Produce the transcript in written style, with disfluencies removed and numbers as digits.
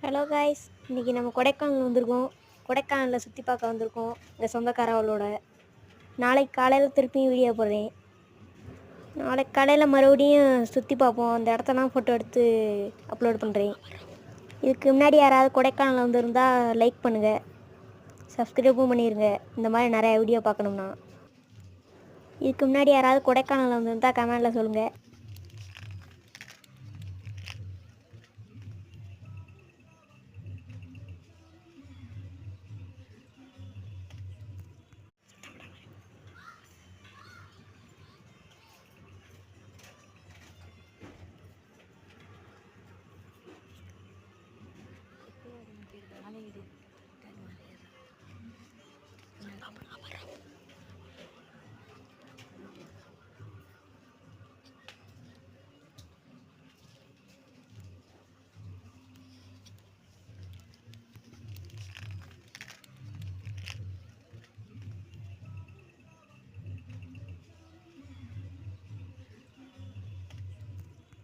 Hello guys, இன்றைக்கி நம்ம கொடைக்கானல் வந்திருக்கோம். கொடைக்கானலில் சுற்றி பார்க்க வந்திருக்கோம் எங்கள் சொந்தக்காரவளோட. நாளைக்கு காலையில் திருப்பியும் வீடியோ போடுறேன். நாளைக்கு காலையில் மறுபடியும் சுற்றி பார்ப்போம். அந்த இடத்தெல்லாம் ஃபோட்டோ எடுத்து அப்லோட் பண்ணுறேன். இதுக்கு முன்னாடி யாராவது கொடைக்கானல் வந்திருந்தால் லைக் பண்ணுங்கள், சப்ஸ்கிரைபும் பண்ணிடுங்க. இந்த மாதிரி நிறையா வீடியோ பார்க்கணும்னா இதுக்கு முன்னாடி யாராவது கொடைக்கானல் வந்திருந்தால் கமெண்டில் சொல்லுங்கள்.